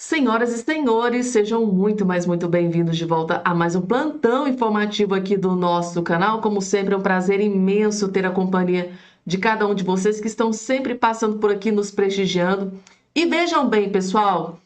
Senhoras e senhores, sejam muito bem-vindos de volta a mais um plantão informativo aqui do nosso canal. Como sempre, é um prazer imenso ter a companhia de cada um de vocês que estão sempre passando por aqui nos prestigiando. E vejam bem, pessoal,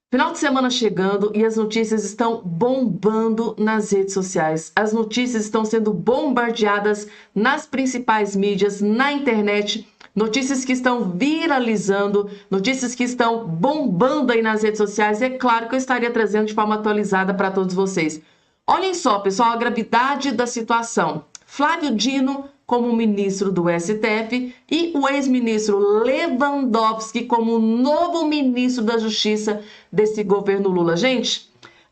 final de semana chegando e as notícias estão bombando nas redes sociais. As notícias estão sendo bombardeadas nas principais mídias, na internet. Notícias que estão viralizando, notícias que estão bombando aí nas redes sociais. É claro que eu estaria trazendo de forma atualizada para todos vocês. Olhem só, pessoal, a gravidade da situação. Flávio Dino como ministro do STF e o ex-ministro Lewandowski como novo ministro da Justiça desse governo Lula. Gente,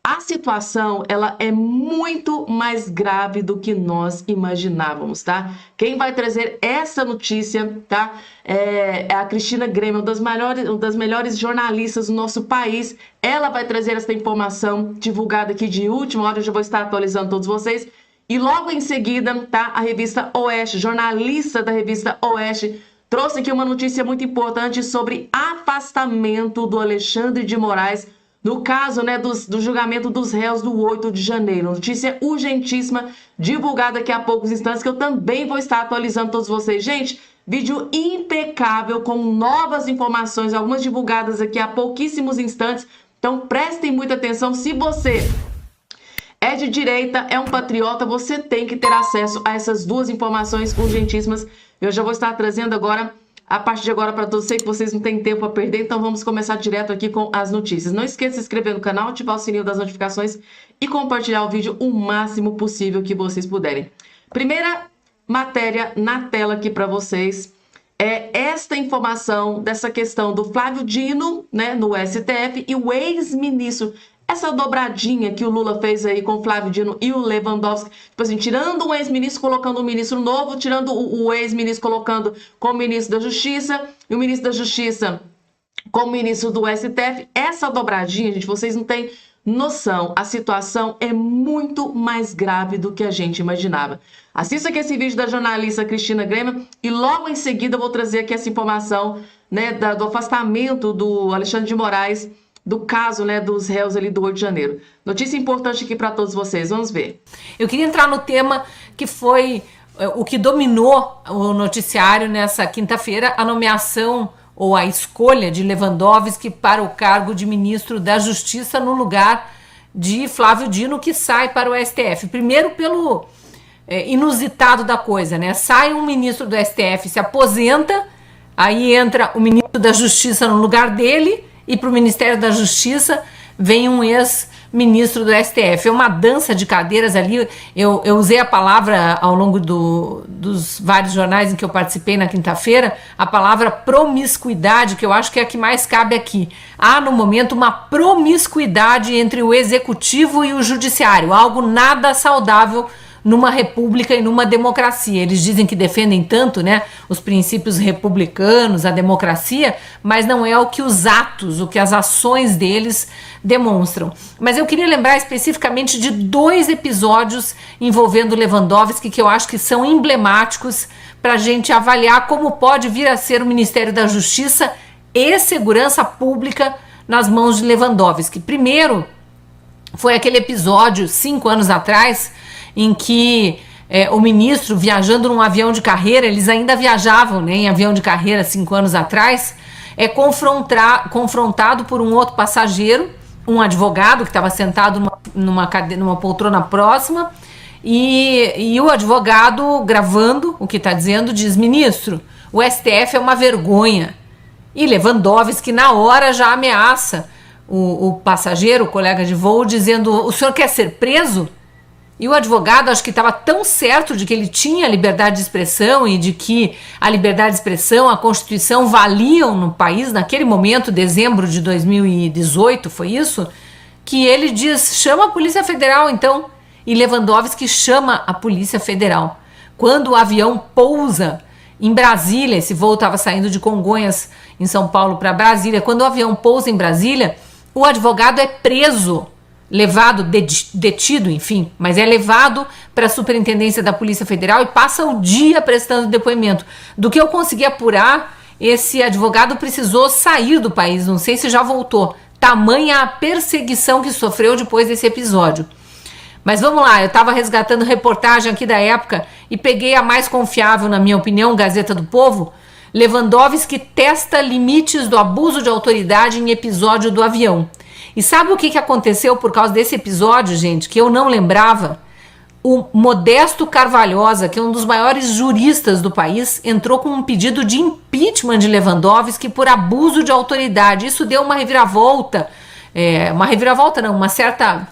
a situação, ela é muito mais grave do que nós imaginávamos, tá? Quem vai trazer essa notícia, tá? É a Cristina Grêmio, uma das melhores jornalistas do nosso país. Ela vai trazer essa informação divulgada aqui de última hora. Eu já vou estar atualizando todos vocês. E logo em seguida, tá? A revista Oeste, jornalista da revista Oeste, trouxe aqui uma notícia muito importante sobre afastamento do Alexandre de Moraes, no caso, né, do julgamento dos réus do 8 de janeiro. Notícia urgentíssima, divulgada aqui há poucos instantes, que eu também vou estar atualizando todos vocês. Gente, vídeo impecável, com novas informações, algumas divulgadas aqui há pouquíssimos instantes. Então, prestem muita atenção. Se você é de direita, é um patriota, você tem que ter acesso a essas duas informações urgentíssimas. Eu já vou estar trazendo agora, a partir de agora, para todos. Sei que vocês não têm tempo a perder, então vamos começar direto aqui com as notícias. Não esqueça de se inscrever no canal, ativar o sininho das notificações e compartilhar o vídeo o máximo possível que vocês puderem. Primeira matéria na tela aqui para vocês é esta informação dessa questão do Flávio Dino, né, no STF, e o ex-ministro. Essa dobradinha que o Lula fez aí com o Flávio Dino e o Lewandowski, tipo assim, tirando um ex-ministro, colocando um ministro novo, tirando o ex-ministro, colocando como ministro da Justiça, e o ministro da Justiça como ministro do STF. Essa dobradinha, gente, vocês não têm noção. A situação é muito mais grave do que a gente imaginava. Assista aqui esse vídeo da jornalista Cristina Grêmio e logo em seguida eu vou trazer aqui essa informação, né, do afastamento do Alexandre de Moraes, do caso, né, dos réus ali do 8 de janeiro. Notícia importante aqui para todos vocês, vamos ver. Eu queria entrar no tema que foi o que dominou o noticiário nessa quinta-feira, a nomeação ou a escolha de Lewandowski para o cargo de ministro da Justiça no lugar de Flávio Dino, que sai para o STF. Primeiro pelo inusitado da coisa, né? Sai um ministro do STF, se aposenta, aí entra o ministro da Justiça no lugar dele, e para o Ministério da Justiça vem um ex-ministro do STF. É uma dança de cadeiras ali. Eu usei a palavra ao longo dos vários jornais em que eu participei na quinta-feira, a palavra promiscuidade, que eu acho que é a que mais cabe aqui. Há, no momento, uma promiscuidade entre o executivo e o judiciário, algo nada saudável numa república e numa democracia. Eles dizem que defendem tanto, né, os princípios republicanos, a democracia, mas não é o que os atos, o que as ações deles demonstram. Mas eu queria lembrar especificamente de 2 episódios envolvendo Lewandowski que eu acho que são emblemáticos para a gente avaliar como pode vir a ser o Ministério da Justiça e Segurança Pública nas mãos de Lewandowski. Primeiro, foi aquele episódio, 5 anos atrás, em que o ministro, viajando num avião de carreira, eles ainda viajavam, né, em avião de carreira 5 anos atrás, confrontado por um outro passageiro, um advogado que estava sentado numa poltrona próxima, e o advogado, gravando o que está dizendo, diz: ministro, o STF é uma vergonha. E Lewandowski, na hora, já ameaça o passageiro, o colega de voo, dizendo: o senhor quer ser preso? E o advogado, acho que estava tão certo de que ele tinha liberdade de expressão e de que a liberdade de expressão, a Constituição valiam no país, naquele momento, dezembro de 2018, foi isso? Que ele diz: chama a Polícia Federal, então. E Lewandowski chama a Polícia Federal. Quando o avião pousa em Brasília, esse voo estava saindo de Congonhas, em São Paulo, para Brasília. Quando o avião pousa em Brasília, o advogado é preso, levado, detido, enfim, mas é levado para a Superintendência da Polícia Federal e passa o dia prestando depoimento. Do que eu consegui apurar, esse advogado precisou sair do país, não sei se já voltou, tamanha a perseguição que sofreu depois desse episódio. Mas vamos lá, eu estava resgatando reportagem aqui da época e peguei a mais confiável, na minha opinião, Gazeta do Povo. Lewandowski testa limites do abuso de autoridade em episódio do avião. E sabe o que aconteceu por causa desse episódio, gente, que eu não lembrava? O Modesto Carvalhosa, que é um dos maiores juristas do país, entrou com um pedido de impeachment de Lewandowski por abuso de autoridade. Isso deu uma reviravolta, uma certa...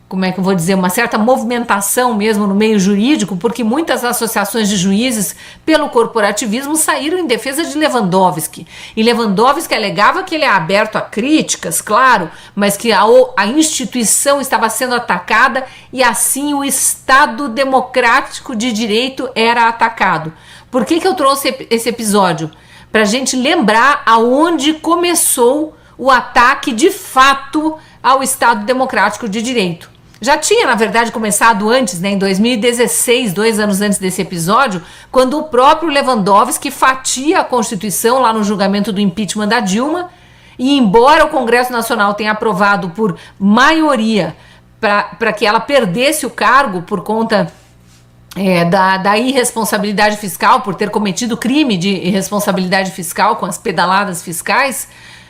como é que eu vou dizer, uma certa movimentação mesmo no meio jurídico, porque muitas associações de juízes pelo corporativismo saíram em defesa de Lewandowski. E Lewandowski alegava que ele é aberto a críticas, claro, mas que a instituição estava sendo atacada e assim o Estado democrático de direito era atacado. Por que eu trouxe esse episódio? Para a gente lembrar aonde começou o ataque de fato ao Estado democrático de direito. Já tinha, na verdade, começado antes, em 2016, 2 anos antes desse episódio, quando o próprio Lewandowski fatia a Constituição lá no julgamento do impeachment da Dilma, e embora o Congresso Nacional tenha aprovado por maioria para que ela perdesse o cargo por conta da irresponsabilidade fiscal, por ter cometido crime de irresponsabilidade fiscal com as pedaladas fiscais,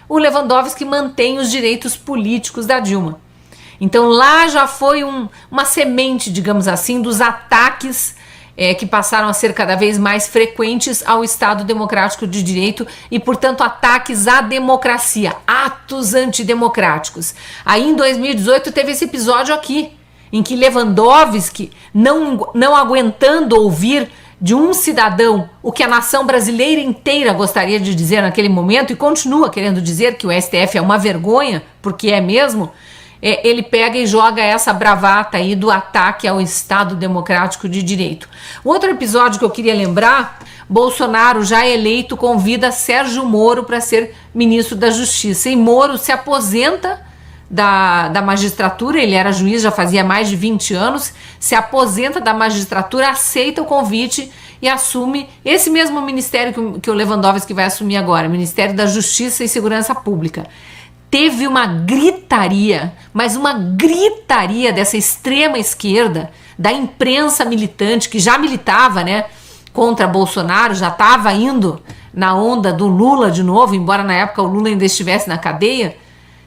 o Lewandowski mantém os direitos políticos da Dilma. Então lá já foi uma semente, digamos assim, dos ataques que passaram a ser cada vez mais frequentes ao Estado democrático de direito e, portanto, ataques à democracia, atos antidemocráticos. Aí em 2018 teve esse episódio aqui, em que Lewandowski, não aguentando ouvir de um cidadão o que a nação brasileira inteira gostaria de dizer naquele momento e continua querendo dizer que o STF é uma vergonha, porque é mesmo, ele pega e joga essa bravata aí do ataque ao Estado democrático de direito. Outro episódio que eu queria lembrar, Bolsonaro, já eleito, convida Sérgio Moro para ser ministro da Justiça. E Moro se aposenta da magistratura, ele era juiz, já fazia mais de 20 anos, se aposenta da magistratura, aceita o convite e assume esse mesmo ministério que o Lewandowski vai assumir agora, Ministério da Justiça e Segurança Pública. Teve uma gritaria, mas uma gritaria dessa extrema esquerda, da imprensa militante, que já militava, contra Bolsonaro, já estava indo na onda do Lula de novo, embora na época o Lula ainda estivesse na cadeia.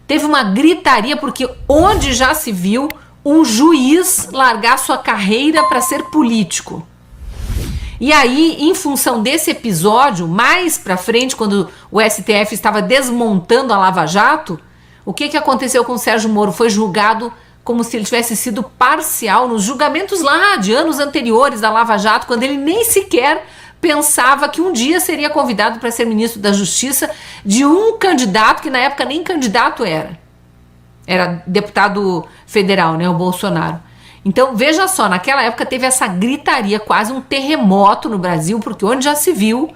Teve uma gritaria porque onde já se viu um juiz largar sua carreira para ser político? E aí, em função desse episódio, mais para frente, quando o STF estava desmontando a Lava Jato, o que aconteceu com o Sérgio Moro? Foi julgado como se ele tivesse sido parcial nos julgamentos lá de anos anteriores da Lava Jato, quando ele nem sequer pensava que um dia seria convidado para ser ministro da Justiça de um candidato que na época nem candidato era deputado federal, o Bolsonaro. Então veja só, naquela época teve essa gritaria, quase um terremoto no Brasil, porque onde já se viu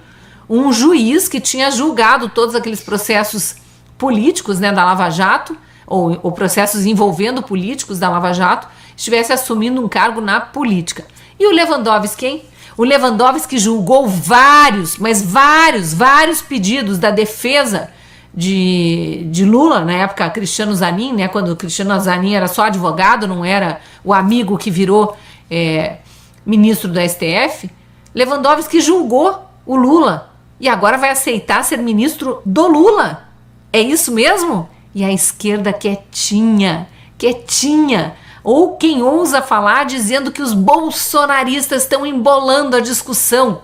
um juiz que tinha julgado todos aqueles processos políticos da Lava Jato, ou processos envolvendo políticos da Lava Jato, estivesse assumindo um cargo na política. E o Lewandowski, hein? O Lewandowski julgou vários pedidos da defesa de Lula, na época Cristiano Zanin, quando o Cristiano Zanin era só advogado, não era o amigo que virou ministro do STF. Lewandowski julgou o Lula e agora vai aceitar ser ministro do Lula. É isso mesmo? E a esquerda quietinha, ou quem ousa falar dizendo que os bolsonaristas estão embolando a discussão.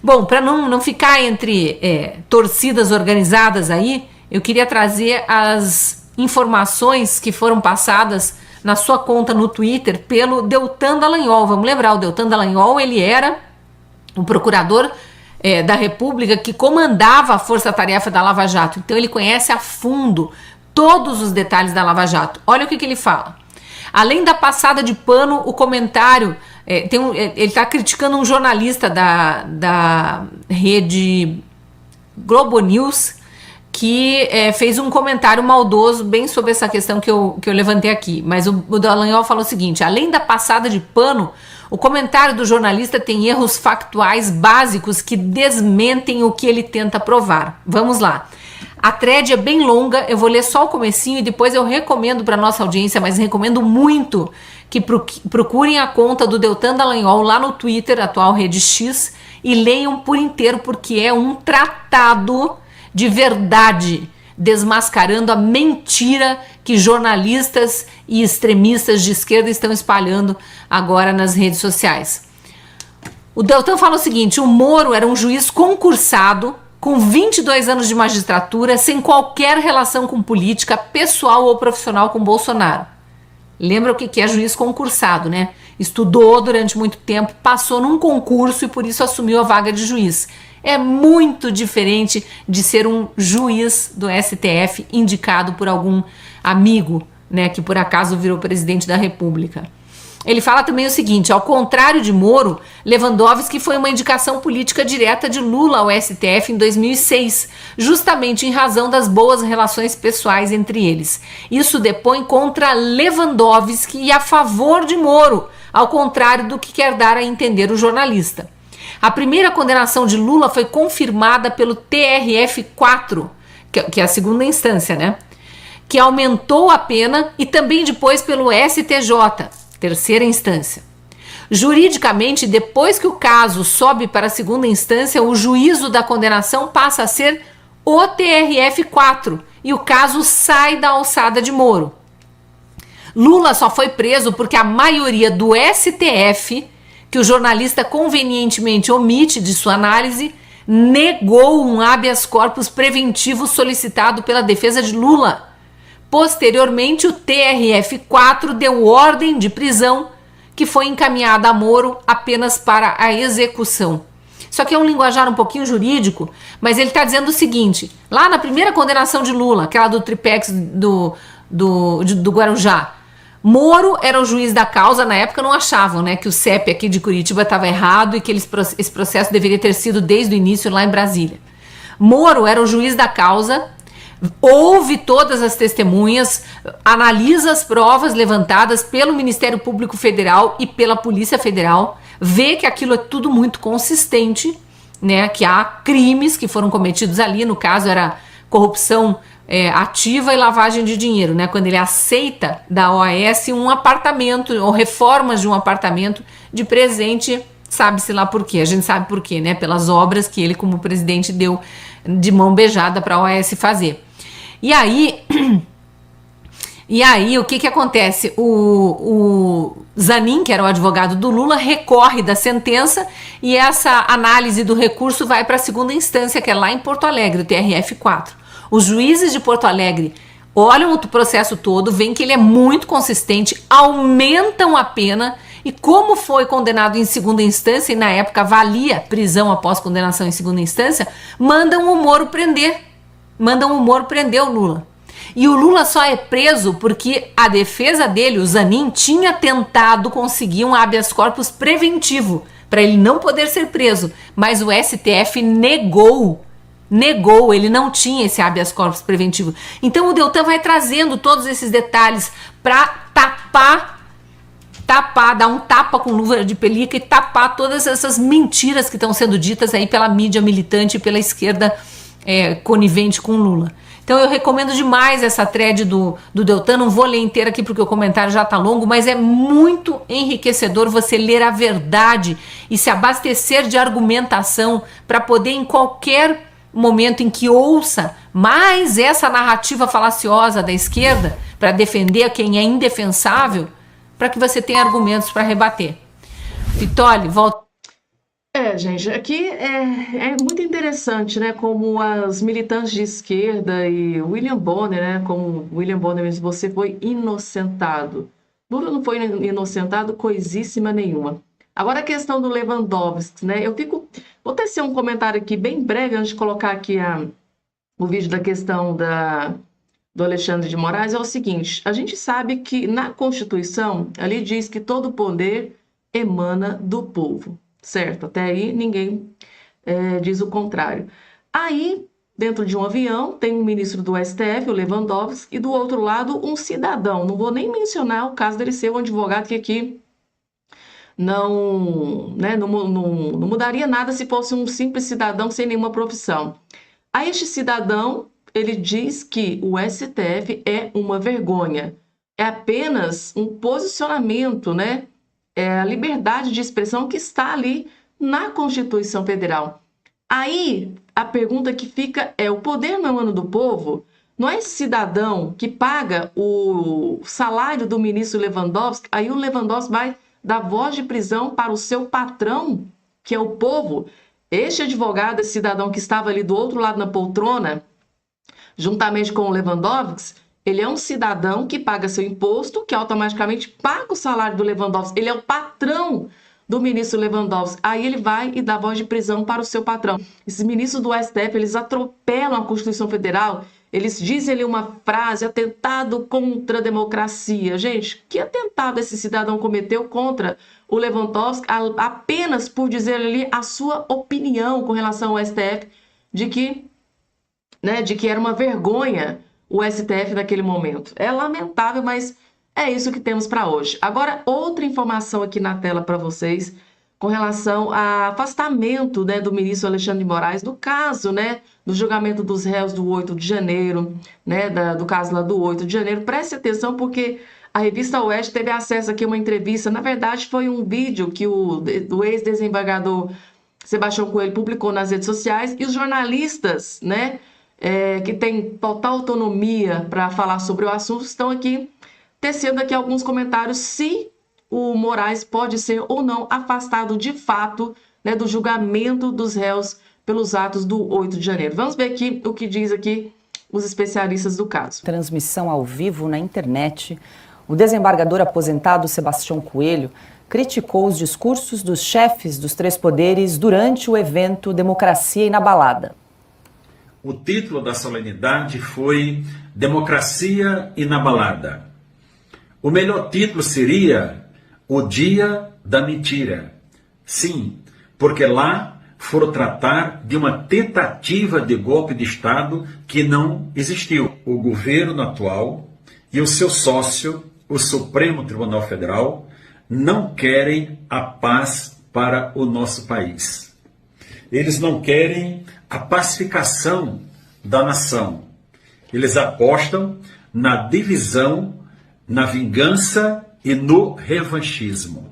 Bom, para não ficar entre torcidas organizadas aí, eu queria trazer as informações que foram passadas na sua conta no Twitter pelo Deltan Dallagnol. Vamos lembrar, o Deltan Dallagnol, ele era o procurador da República que comandava a força-tarefa da Lava Jato. Então ele conhece a fundo todos os detalhes da Lava Jato. Olha o que ele fala. Além da passada de pano, o comentário... ele está criticando um jornalista da rede Globo News que fez um comentário maldoso bem sobre essa questão que eu levantei aqui. Mas o Dallagnol falou o seguinte: além da passada de pano, o comentário do jornalista tem erros factuais básicos que desmentem o que ele tenta provar. Vamos lá. A thread é bem longa, eu vou ler só o comecinho e depois eu recomendo para nossa audiência, mas recomendo muito que procurem a conta do Deltan Dallagnol lá no Twitter, atual Rede X, e leiam por inteiro, porque é um tratado de verdade, desmascarando a mentira que jornalistas e extremistas de esquerda estão espalhando agora nas redes sociais. O Deltan fala o seguinte: o Moro era um juiz concursado, com 22 anos de magistratura, sem qualquer relação com política, pessoal ou profissional com Bolsonaro. Lembra o que é juiz concursado, né? Estudou durante muito tempo, passou num concurso e por isso assumiu a vaga de juiz. É muito diferente de ser um juiz do STF indicado por algum amigo, né, que por acaso virou presidente da República. Ele fala também o seguinte: ao contrário de Moro, Lewandowski foi uma indicação política direta de Lula ao STF em 2006, justamente em razão das boas relações pessoais entre eles. Isso depõe contra Lewandowski e a favor de Moro, ao contrário do que quer dar a entender o jornalista. A primeira condenação de Lula foi confirmada pelo TRF4, que é a segunda instância, né? Que aumentou a pena, e também depois pelo STJ, terceira instância. Juridicamente, depois que o caso sobe para a segunda instância, o juízo da condenação passa a ser o TRF4 e o caso sai da alçada de Moro. Lula só foi preso porque a maioria do STF, que o jornalista convenientemente omite de sua análise, negou um habeas corpus preventivo solicitado pela defesa de Lula. Posteriormente, o TRF4 deu ordem de prisão, que foi encaminhada a Moro apenas para a execução. Isso aqui é um linguajar um pouquinho jurídico, mas ele está dizendo o seguinte: lá na primeira condenação de Lula, aquela do Tripex do Guarujá, Moro era o juiz da causa. Na época não achavam, né, que o CEP aqui de Curitiba estava errado e que esse processo deveria ter sido desde o início lá em Brasília. Moro era o juiz da causa, ouve todas as testemunhas, analisa as provas levantadas pelo Ministério Público Federal e pela Polícia Federal, vê que aquilo é tudo muito consistente, né, que há crimes que foram cometidos ali, no caso era corrupção ativa e lavagem de dinheiro, né, quando ele aceita da OAS um apartamento ou reformas de um apartamento de presente, sabe-se lá por quê, a gente sabe por quê, né, pelas obras que ele como presidente deu de mão beijada para a OAS fazer. E aí o que acontece? O Zanin, que era o advogado do Lula, recorre da sentença e essa análise do recurso vai para a segunda instância, que é lá em Porto Alegre, o TRF4. Os juízes de Porto Alegre olham o processo todo, veem que ele é muito consistente, aumentam a pena e, como foi condenado em segunda instância e na época valia prisão após condenação em segunda instância, mandam o Moro prender. Mandam o Moro prender o Lula. E o Lula só é preso porque a defesa dele, o Zanin, tinha tentado conseguir um habeas corpus preventivo para ele não poder ser preso, mas o STF negou, ele não tinha esse habeas corpus preventivo. Então o Deltan vai trazendo todos esses detalhes para tapar, dar um tapa com luva de pelica e tapar todas essas mentiras que estão sendo ditas aí pela mídia militante e pela esquerda conivente com Lula. Então eu recomendo demais essa thread do Deltan, não vou ler inteira aqui porque o comentário já está longo, mas é muito enriquecedor você ler a verdade e se abastecer de argumentação para poder, em qualquer momento em que ouça mais essa narrativa falaciosa da esquerda para defender quem é indefensável, para que você tenha argumentos para rebater. Vitória, volta. Gente, aqui é muito interessante, né, como as militantes de esquerda e William Bonner, né, como William Bonner mesmo, você foi inocentado. Lula não foi inocentado coisíssima nenhuma. Agora a questão do Lewandowski, né, vou tecer um comentário aqui bem breve antes de colocar aqui o vídeo da questão do Alexandre de Moraes, é o seguinte: a gente sabe que na Constituição, ali diz que todo poder emana do povo. Certo, até aí ninguém diz o contrário. Aí, dentro de um avião, tem um ministro do STF, o Lewandowski, e do outro lado um cidadão. Não vou nem mencionar o caso dele ser um advogado que aqui não mudaria nada se fosse um simples cidadão sem nenhuma profissão. Aí este cidadão ele diz que o STF é uma vergonha. É apenas um posicionamento, né? É a liberdade de expressão que está ali na Constituição Federal. Aí, a pergunta que fica é, o poder não é mano do povo? Não é esse cidadão que paga o salário do ministro Lewandowski, aí o Lewandowski vai dar voz de prisão para o seu patrão, que é o povo. Este advogado, esse cidadão que estava ali do outro lado na poltrona, juntamente com o Lewandowski, ele é um cidadão que paga seu imposto, que automaticamente paga o salário do Lewandowski. Ele é o patrão do ministro Lewandowski. Aí ele vai e dá voz de prisão para o seu patrão. Esses ministros do STF, eles atropelam a Constituição Federal, eles dizem ali uma frase, atentado contra a democracia. Gente, que atentado esse cidadão cometeu contra o Lewandowski apenas por dizer ali a sua opinião com relação ao STF, de que era uma vergonha o STF naquele momento. É lamentável, mas é isso que temos para hoje. Agora, outra informação aqui na tela para vocês, com relação ao afastamento, né, do ministro Alexandre de Moraes, do caso, né, do julgamento dos réus do 8 de janeiro, né, do caso lá do 8 de janeiro. Preste atenção, porque a revista Oeste teve acesso aqui a uma entrevista. Na verdade, foi um vídeo que o ex-desembargador Sebastião Coelho publicou nas redes sociais, e os jornalistas, né, que têm total autonomia para falar sobre o assunto, estão aqui tecendo aqui alguns comentários se o Moraes pode ser ou não afastado de fato, né, do julgamento dos réus pelos atos do 8 de janeiro. Vamos ver aqui o que diz aqui os especialistas do caso. Transmissão ao vivo na internet, o desembargador aposentado Sebastião Coelho criticou os discursos dos chefes dos três poderes durante o evento Democracia Inabalada. O título da solenidade foi Democracia Inabalada. O melhor título seria O Dia da Mentira. Sim, porque lá foram tratar de uma tentativa de golpe de Estado que não existiu. O governo atual e o seu sócio, o Supremo Tribunal Federal, não querem a paz para o nosso país. Eles não querem a pacificação da nação. Eles apostam na divisão, na vingança e no revanchismo.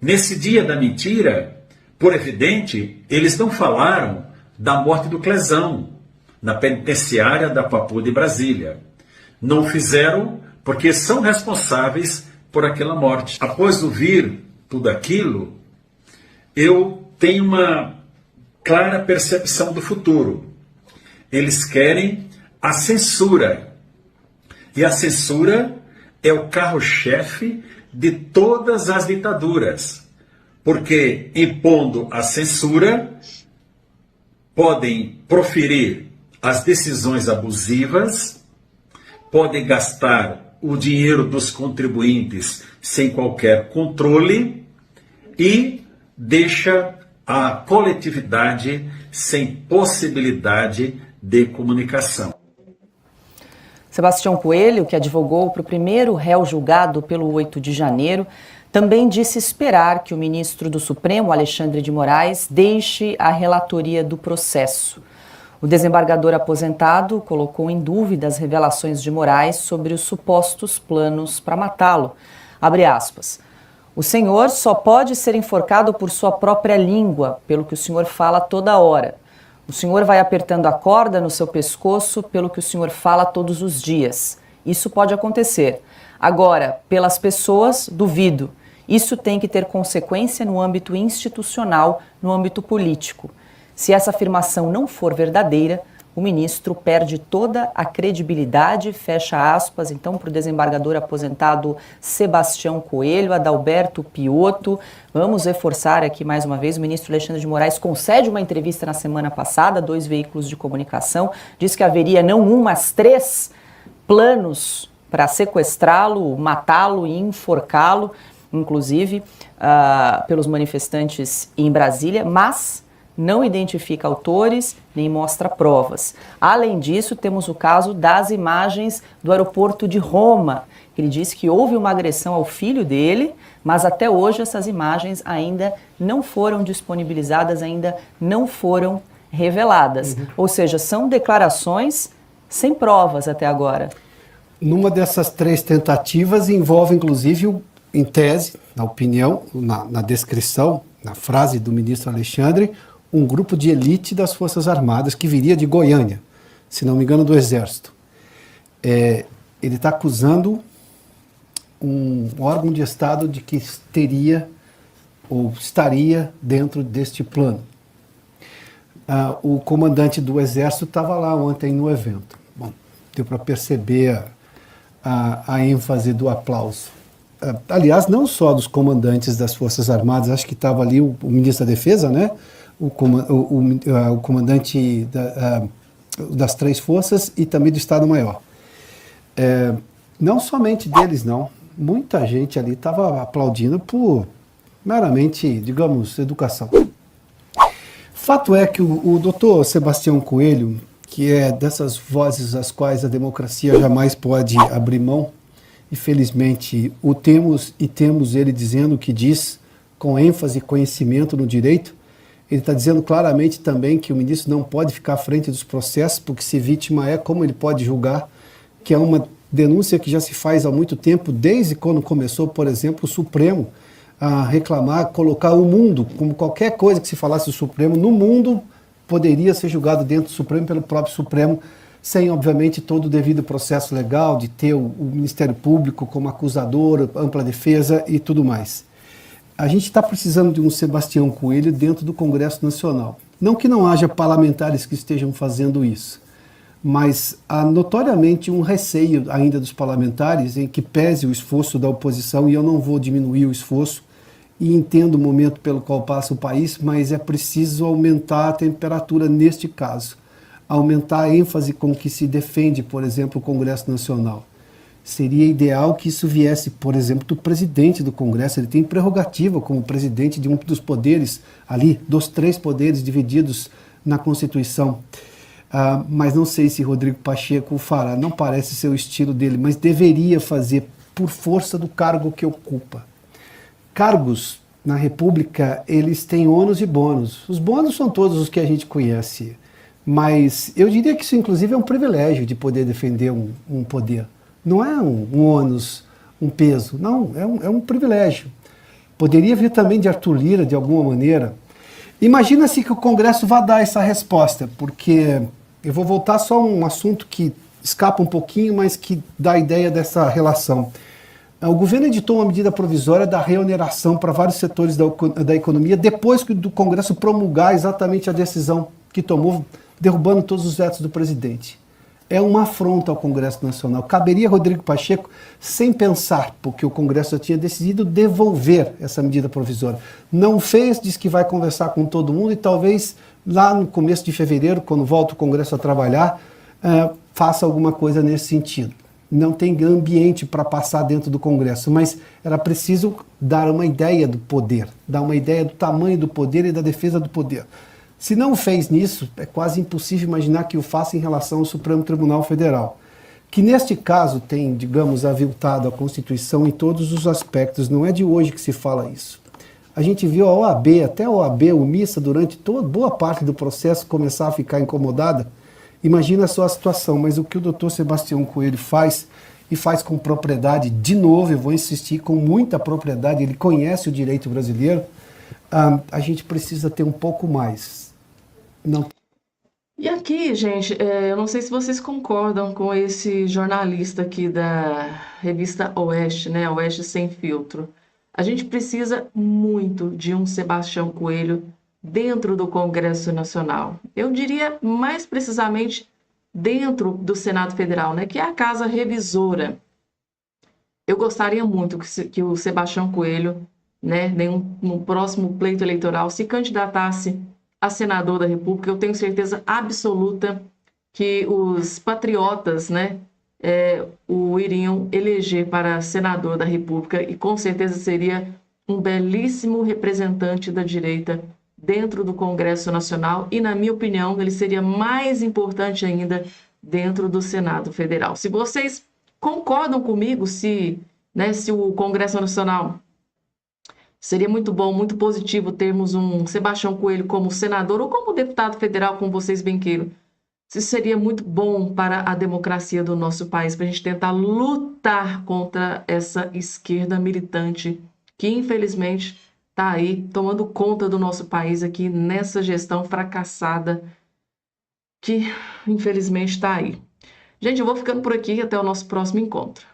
Nesse dia da mentira, por evidente, eles não falaram da morte do Clesão, na penitenciária da Papu de Brasília. Não fizeram porque são responsáveis por aquela morte. Após ouvir tudo aquilo, eu tenho uma clara percepção do futuro. Eles querem a censura. E a censura é o carro-chefe de todas as ditaduras. Porque, impondo a censura, podem proferir as decisões abusivas, podem gastar o dinheiro dos contribuintes sem qualquer controle e deixa a coletividade sem possibilidade de comunicação. Sebastião Coelho, que advogou para o primeiro réu julgado pelo 8 de janeiro, também disse esperar que o ministro do Supremo, Alexandre de Moraes, deixe a relatoria do processo. O desembargador aposentado colocou em dúvida as revelações de Moraes sobre os supostos planos para matá-lo. Abre aspas. O senhor só pode ser enforcado por sua própria língua, pelo que o senhor fala toda hora. O senhor vai apertando a corda no seu pescoço pelo que o senhor fala todos os dias. Isso pode acontecer. Agora, pelas pessoas, duvido. Isso tem que ter consequência no âmbito institucional, no âmbito político. Se essa afirmação não for verdadeira, o ministro perde toda a credibilidade, fecha aspas, então, para o desembargador aposentado Sebastião Coelho, Adalberto Piotto. Vamos reforçar aqui mais uma vez, o ministro Alexandre de Moraes concede uma entrevista na semana passada a 2 veículos de comunicação, diz que haveria não um, mas 3 planos para sequestrá-lo, matá-lo e enforcá-lo, inclusive pelos manifestantes em Brasília, mas não identifica autores nem mostra provas. Além disso, temos o caso das imagens do aeroporto de Roma. Ele disse que houve uma agressão ao filho dele, mas até hoje essas imagens ainda não foram disponibilizadas, ainda não foram reveladas. Ou seja, são declarações sem provas até agora. Numa dessas 3 tentativas envolve, inclusive, em tese, na opinião, na descrição, na frase do ministro Alexandre, um grupo de elite das Forças Armadas que viria de Goiânia, se não me engano, do Exército. Ele está acusando um órgão de Estado de que teria ou estaria dentro deste plano. O comandante do Exército estava lá ontem no evento. Bom, deu para perceber a ênfase do aplauso. Aliás, não só dos comandantes das Forças Armadas, acho que estava ali o ministro da Defesa, né? O comandante das 3 forças e também do Estado-Maior. Não somente deles, não. Muita gente ali estava aplaudindo por meramente, digamos, educação. Fato é que o doutor Sebastião Coelho, que é dessas vozes às quais a democracia jamais pode abrir mão, infelizmente o temos e temos ele dizendo o que diz, com ênfase e conhecimento no direito. Ele está dizendo claramente também que o ministro não pode ficar à frente dos processos, porque se vítima é, como ele pode julgar, que é uma denúncia que já se faz há muito tempo, desde quando começou, por exemplo, o Supremo a reclamar, colocar o mundo, como qualquer coisa que se falasse do Supremo, no mundo poderia ser julgado dentro do Supremo pelo próprio Supremo, sem, obviamente, todo o devido processo legal de ter o Ministério Público como acusador, ampla defesa e tudo mais. A gente está precisando de um Sebastião Coelho dentro do Congresso Nacional. Não que não haja parlamentares que estejam fazendo isso, mas há notoriamente um receio ainda dos parlamentares em que pese o esforço da oposição, e eu não vou diminuir o esforço, e entendo o momento pelo qual passa o país, mas é preciso aumentar a temperatura neste caso, aumentar a ênfase com que se defende, por exemplo, o Congresso Nacional. Seria ideal que isso viesse, por exemplo, do presidente do Congresso. Ele tem prerrogativa como presidente de um dos poderes ali, dos 3 poderes divididos na Constituição. Mas não sei se Rodrigo Pacheco o fará, não parece ser o estilo dele, mas deveria fazer por força do cargo que ocupa. Cargos na República, eles têm ônus e bônus. Os bônus são todos os que a gente conhece, mas eu diria que isso inclusive é um privilégio de poder defender um poder. Não é um ônus, um peso, não, é um privilégio. Poderia vir também de Arthur Lira, de alguma maneira. Imagina-se que o Congresso vá dar essa resposta, porque eu vou voltar só a um assunto que escapa um pouquinho, mas que dá a ideia dessa relação. O governo editou uma medida provisória da reoneração para vários setores da economia, depois do Congresso promulgar exatamente a decisão que tomou, derrubando todos os vetos do presidente. É uma afronta ao Congresso Nacional. Caberia Rodrigo Pacheco, sem pensar, porque o Congresso já tinha decidido devolver essa medida provisória. Não fez, diz que vai conversar com todo mundo e talvez lá no começo de fevereiro, quando volta o Congresso a trabalhar, faça alguma coisa nesse sentido. Não tem ambiente para passar dentro do Congresso, mas era preciso dar uma ideia do poder, dar uma ideia do tamanho do poder e da defesa do poder. Se não fez nisso, é quase impossível imaginar que o faça em relação ao Supremo Tribunal Federal, que neste caso tem, digamos, aviltado a Constituição em todos os aspectos. Não é de hoje que se fala isso. A gente viu a OAB, até a OAB omissa durante boa parte do processo começar a ficar incomodada. Imagina só a situação, mas o que o doutor Sebastião Coelho faz, e faz com propriedade, de novo, eu vou insistir, com muita propriedade, ele conhece o direito brasileiro, a gente precisa ter um pouco mais. Não. E aqui, gente, eu não sei se vocês concordam com esse jornalista aqui da revista Oeste, né? Oeste Sem Filtro. A gente precisa muito de um Sebastião Coelho dentro do Congresso Nacional. Eu diria mais precisamente dentro do Senado Federal, né? Que é a casa revisora. Eu gostaria muito que o Sebastião Coelho, né, no próximo pleito eleitoral, se candidatasse a senador da República. Eu tenho certeza absoluta que os patriotas, né, o iriam eleger para senador da República e com certeza seria um belíssimo representante da direita dentro do Congresso Nacional e, na minha opinião, ele seria mais importante ainda dentro do Senado Federal. Se vocês concordam comigo, se o Congresso Nacional Seria muito bom, muito positivo termos um Sebastião Coelho como senador ou como deputado federal, como vocês bem queiram. Isso seria muito bom para a democracia do nosso país, para a gente tentar lutar contra essa esquerda militante que, infelizmente, está aí tomando conta do nosso país aqui nessa gestão fracassada que, infelizmente, está aí. Gente, eu vou ficando por aqui. Até o nosso próximo encontro.